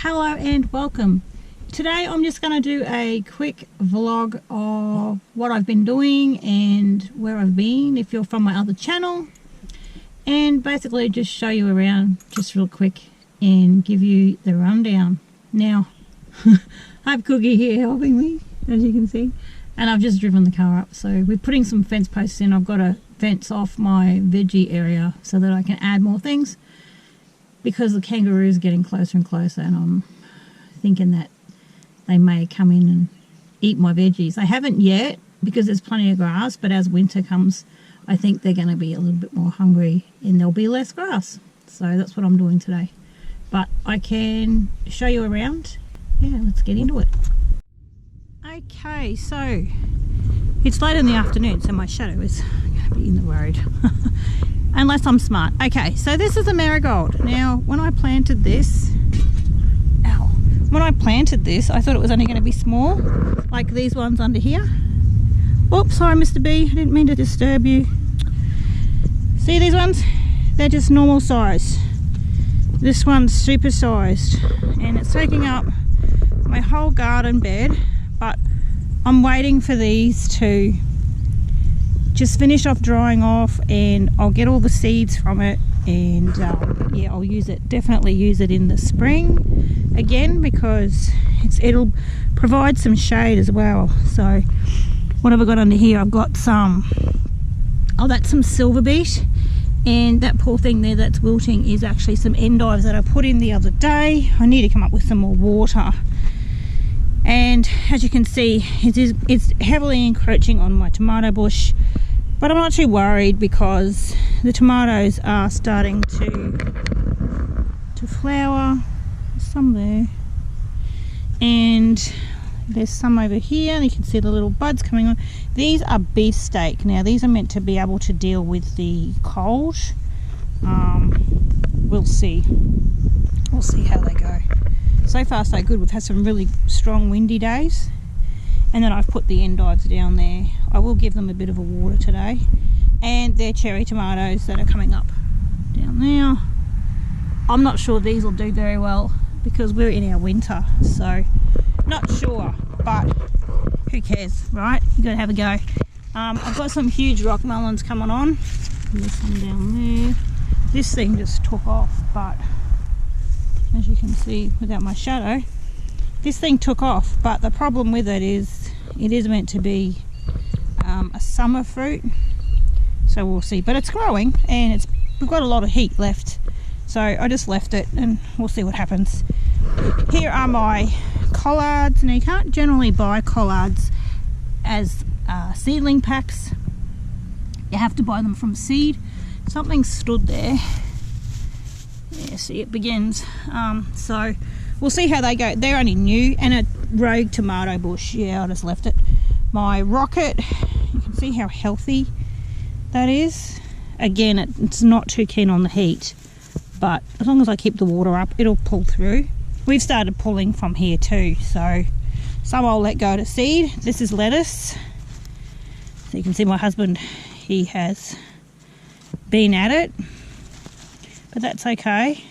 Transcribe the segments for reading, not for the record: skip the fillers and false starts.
Hello and welcome. Today I'm just going to do a quick vlog of what I've been doing and where I've been if you're from my other channel, and basically just show you around just real quick and give you the rundown. Now I have Cookie here helping me, as you can see, and I've just driven the car up, so we're putting some fence posts in. I've got to fence off my veggie area so that I can add more things, because the kangaroos are getting closer and closer, and I'm thinking that they may come in and eat my veggies. They haven't yet because there's plenty of grass, but as winter comes I think they're going to be a little bit more hungry and there'll be less grass. So that's what I'm doing today. But I can show you around. Yeah, let's get into it. Okay, so it's late in the afternoon, so my shadow is going to be in the road. Unless I'm smart. Okay, so this is a marigold. Now, when I planted this, I thought it was only going to be small, like these ones under here. Oops, sorry Mr. B, I didn't mean to disturb you. See these ones? They're just normal size. This one's super sized, and it's taking up my whole garden bed, but I'm waiting for these to just finish off drying off, and I'll get all the seeds from it, and yeah, I'll use it, definitely use it in the spring again, because it'll provide some shade as well. So what have I got under here? I've got some, that's some silver beet, and that poor thing there that's wilting is actually some endives that I put in the other day. I need to come up with some more water, and as you can see, it's heavily encroaching on my tomato bush. But I'm not too worried because the tomatoes are starting to flower. There's some there, and there's some over here, and you can see the little buds coming on. These are beefsteak. Now these are meant to be able to deal with the cold. We'll see how they go. So far so good. We've had some really strong windy days. And then I've put the endives down there. I will give them a bit of a water today. And they're cherry tomatoes that are coming up down there. I'm not sure these will do very well because we're in our winter, so not sure, but who cares, right? You gotta have a go. I've got some huge rock melons coming on. There's some down there. This thing just took off, but as you can see without my shadow, this thing took off. But the problem with it is meant to be a summer fruit, so we'll see. But it's growing, and we've got a lot of heat left, so I just left it and we'll see what happens. Here are my collards. Now you can't generally buy collards as seedling packs. You have to buy them from seed. Something stood there. Yeah, see, it begins. So we'll see how they go. They're only new, and a rogue tomato bush. Yeah, I just left it. My rocket, you can see how healthy that is. Again, it's not too keen on the heat, but as long as I keep the water up, it'll pull through. We've started pulling from here too, so some I'll let go to seed. This is lettuce. So you can see my husband, he has been at it, but that's okay.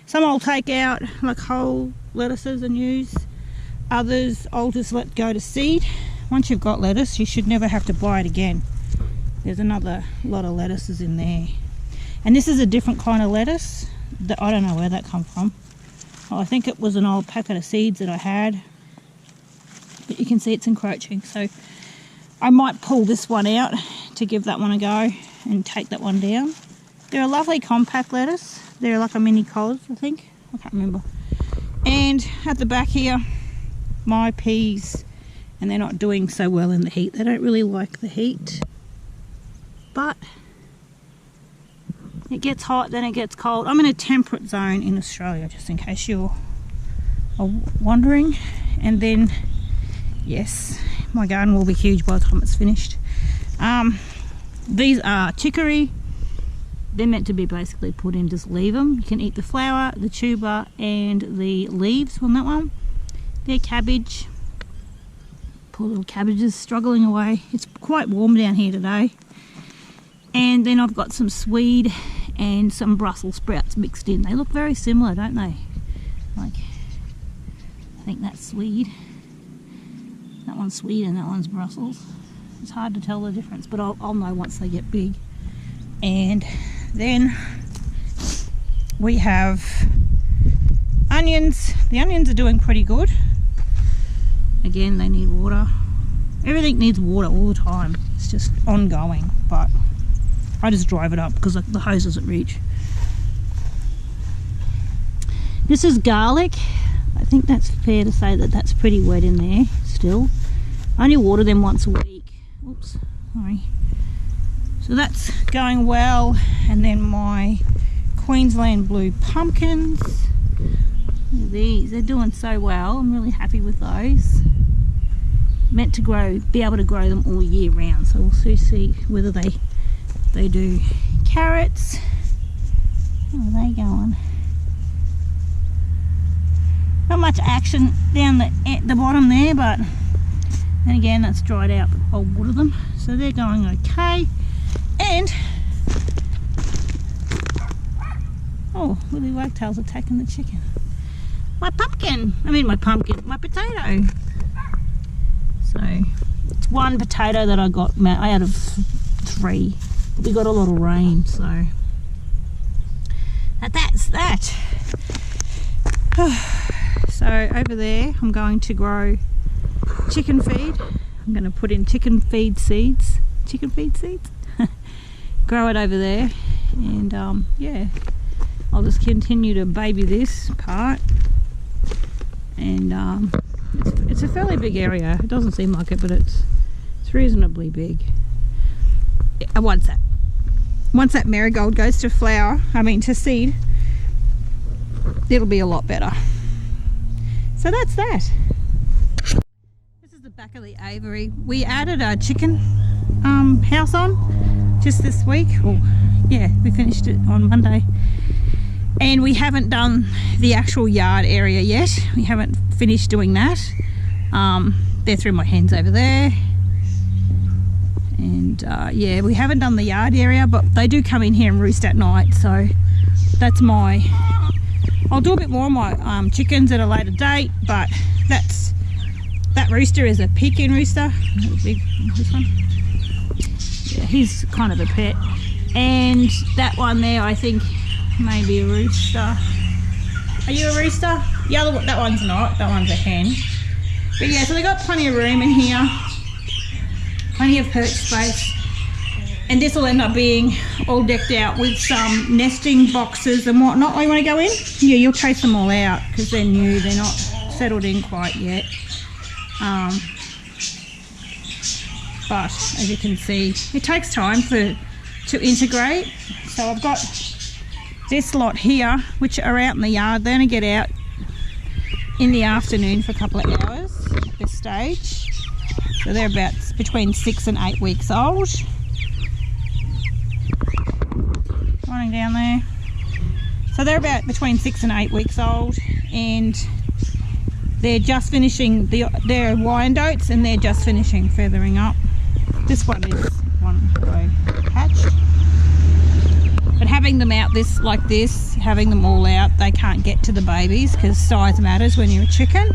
Some I'll take out like whole lettuces and use. Others I'll just let go to seed. Once you've got lettuce, you should never have to buy it again. There's another lot of lettuces in there. And this is a different kind of lettuce. I don't know where that come from. I think it was an old packet of seeds that I had. But you can see it's encroaching. So I might pull this one out to give that one a go and take that one down. They're a lovely compact lettuce. They're like a mini Collards, I think. I can't remember. And at the back here, my peas, and they're not doing so well in the heat. They don't really like the heat, but it gets hot, then it gets cold. I'm in a temperate zone in Australia, just in case you're wondering. And then, yes, my garden will be huge by the time it's finished. These are chicory. They're meant to be basically put in, just leave them. You can eat the flower, the tuber, and the leaves on that one. They're cabbage. Poor little cabbages struggling away. It's quite warm down here today. And then I've got some swede and some Brussels sprouts mixed in. They look very similar, don't they? Like think that's Swede. That one's Swede and that one's Brussels. It's hard to tell the difference, but I'll know once they get big. And then we have onions. The onions are doing pretty good. Again, they need water. Everything needs water all the time. It's just ongoing, but I just drive it up because the hose doesn't reach. This is garlic. I think that's fair to say that that's pretty wet in there still. I only water them once a week. Oops, sorry. So that's going well. And then my Queensland blue pumpkins. Look at these, they're doing so well. I'm really happy with those. Meant to be able to grow them all year round. So we'll see whether they do. Carrots. How are they going? Not much action down at the bottom there, but then again that's dried out, but I'll water them. So they're going okay. And oh, Willy Wagtail's attacking the chicken. My potato. So it's one potato that I got out of 3. We got a lot of rain, so that's that. So over there I'm going to grow chicken feed. I'm going to put in chicken feed seeds. Grow it over there, and yeah, I'll just continue to baby this part. And it's a fairly big area. It doesn't seem like it, but it's reasonably big. Once that marigold goes to to seed, it'll be a lot better. So that's that. This is the back of the aviary. We added a chicken house on just this week. Oh, yeah, we finished it on Monday. And we haven't done the actual yard area yet. We haven't finished doing that. They're through my hens over there. And yeah, we haven't done the yard area, but they do come in here and roost at night. So that's I'll do a bit more on my chickens at a later date, but that rooster is a Pekin rooster. This one. Yeah, he's kind of a pet. And that one there, I think, maybe a rooster. Are you a rooster? That one's not. That one's a hen. But yeah, so they got plenty of room in here. Plenty of perch space. And this will end up being all decked out with some nesting boxes and whatnot. Oh, you want to go in? Yeah, you'll chase them all out because they're new. They're not settled in quite yet. But as you can see, it takes time to integrate. So I've got this lot here, which are out in the yard. They only get out in the afternoon for a couple of hours at this stage. So they're about between 6 and 8 weeks old. Running down there. So they're about between 6 and 8 weeks old, and they're just finishing their Wyandottes, and they're just finishing feathering up. This one is one hatched. But having them out like this, having them all out, they can't get to the babies because size matters when you're a chicken.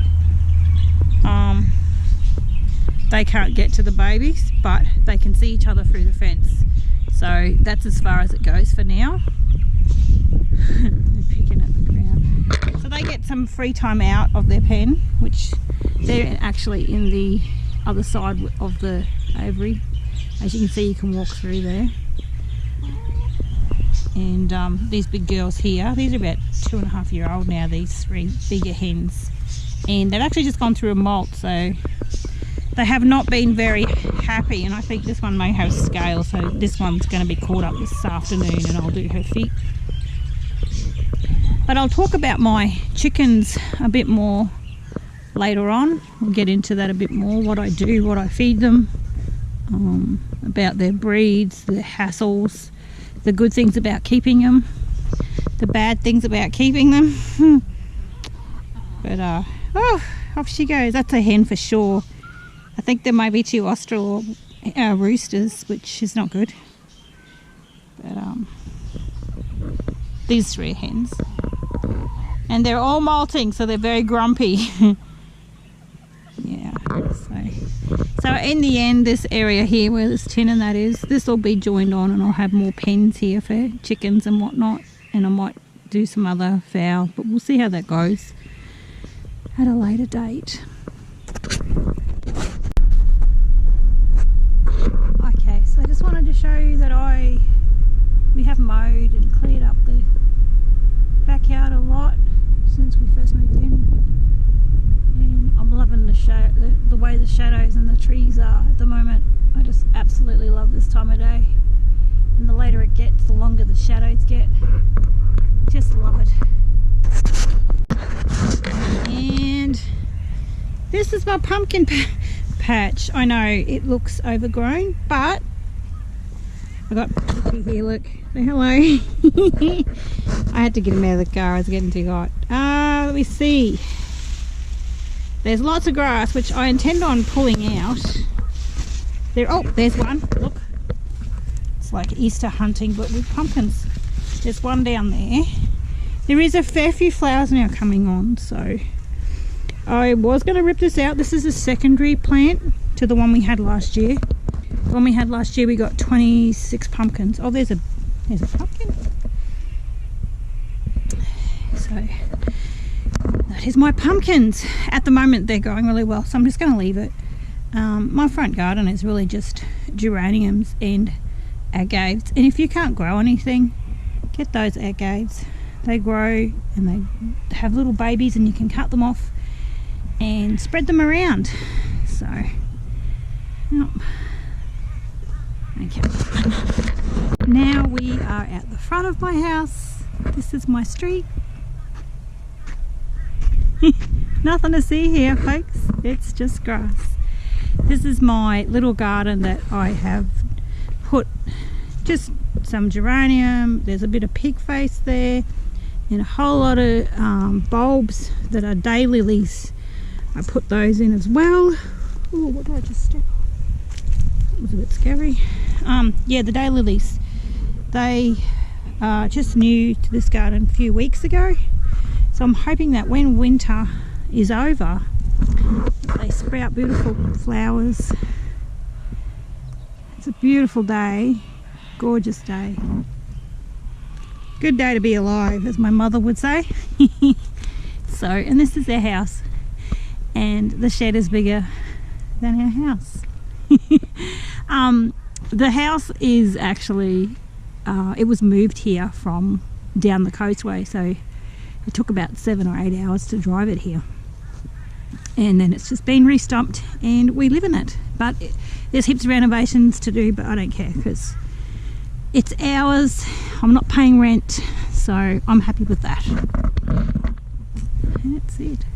They can't get to the babies, but they can see each other through the fence. So that's as far as it goes for now. They're picking at the ground. So they get some free time out of their pen, which they're actually in the other side of the aviary. As you can see, you can walk through there. And these big girls here, these are about 2.5 years old now, these 3 bigger hens. And they've actually just gone through a molt, so they have not been very happy, and I think this one may have scale, so this one's going to be caught up this afternoon and I'll do her feet. But I'll talk about my chickens a bit more later on. We'll get into that a bit more, what I do, what I feed them, about their breeds, the hassles, the good things about keeping them, the bad things about keeping them. But oh, off she goes. That's a hen for sure. I think there may be 2 Austral roosters, which is not good. But these 3 hens. And they're all molting, so they're very grumpy. So in the end, this area here where this tin and that is, this will be joined on, and I'll have more pens here for chickens and whatnot, and I might do some other fowl, but we'll see how that goes at a later date. Okay, so I just wanted to show you that we have mowed and cleared up the backyard a lot since we first moved in, and I'm loving the way the shadows and the trees are at the moment. I just absolutely love this time of day, and the later it gets, the longer the shadows get. Just love it. And this is my pumpkin patch. I know it looks overgrown, but I got Puppy here, look. Say hello. I had to get him out of the car, I was getting too hot. Let me see. There's lots of grass which I intend on pulling out. There's one, look. It's like Easter hunting but with pumpkins. There's one down there. There is a fair few flowers now coming on, so I was going to rip this out. This is a secondary plant to the one we had last year. The one we had last year we got 26 pumpkins. Oh, there's a pumpkin. So that is my pumpkins. At the moment they're going really well, so I'm just going to leave it. My front garden is really just geraniums and agaves, and if you can't grow anything, get those agaves. They grow and they have little babies, and you can cut them off and spread them around. So yep. Okay, now we are at the front of my house. This is my street. Nothing to see here, folks, it's just grass. This is my little garden that I have put just some geranium, there's a bit of pig face there, and a whole lot of bulbs that are daylilies. I put those in as well. Oh, what did I just step on? It was a bit scary. Yeah, the daylilies. They are just new to this garden a few weeks ago. So I'm hoping that when winter is over, they sprout beautiful flowers. It's a beautiful day, gorgeous day. Good day to be alive, as my mother would say. So, and this is our house, and the shed is bigger than our house. The house is actually, it was moved here from down the coastway, so it took about 7 or 8 hours to drive it here. And then it's just been re-stumped and we live in it. But there's heaps of renovations to do, but I don't care because it's ours. I'm not paying rent, so I'm happy with that. And that's it.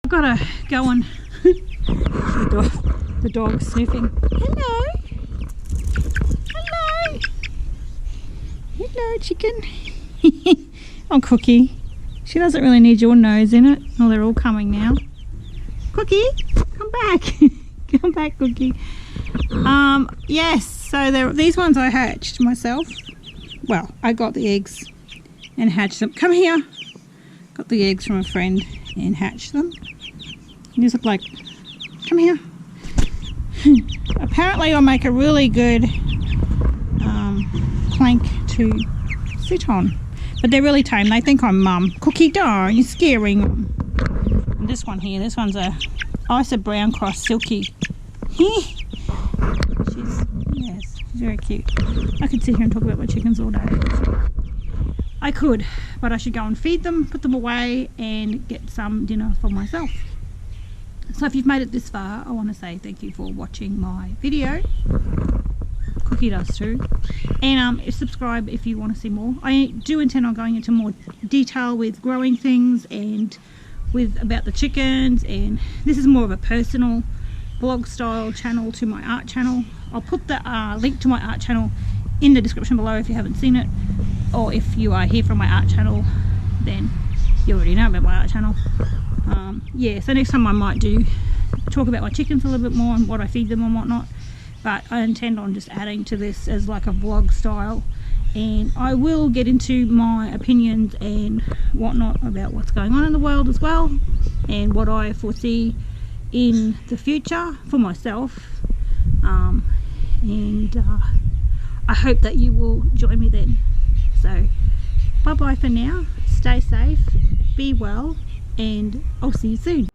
I've got to go and the dog's sniffing. Hello. Hello. Hello, chicken. Oh, Cookie. She doesn't really need your nose in it. Oh, they're all coming now. Cookie. come back. Come back, Cookie. Yes, so these ones I hatched myself. Well, I got the eggs and hatched them. Come here. Got the eggs from a friend and hatched them. These look like, come here. Apparently I'll make a really good plank to sit on. But they're really tame. They think I'm Mum. Cookie, don't, you're scaring them. And this one here, this one's a brown cross silky. She's very cute. I could sit here and talk about my chickens all day. I could, but I should go and feed them, put them away, and get some dinner for myself. So if you've made it this far, I want to say thank you for watching my video. Cookie does too. And subscribe if you want to see more. I do intend on going into more detail with growing things and about the chickens, and this is more of a personal vlog style channel to my art channel. I'll put the link to my art channel in the description below if you haven't seen it, or if you are here from my art channel, then you already know about my art channel. Yeah, so next time I might talk about my chickens a little bit more and what I feed them and whatnot, but I intend on just adding to this as like a vlog style, and I will get into my opinions and whatnot about what's going on in the world as well, and what I foresee in the future for myself, and I hope that you will join me then. So bye bye for now, stay safe, be well, and I'll see you soon.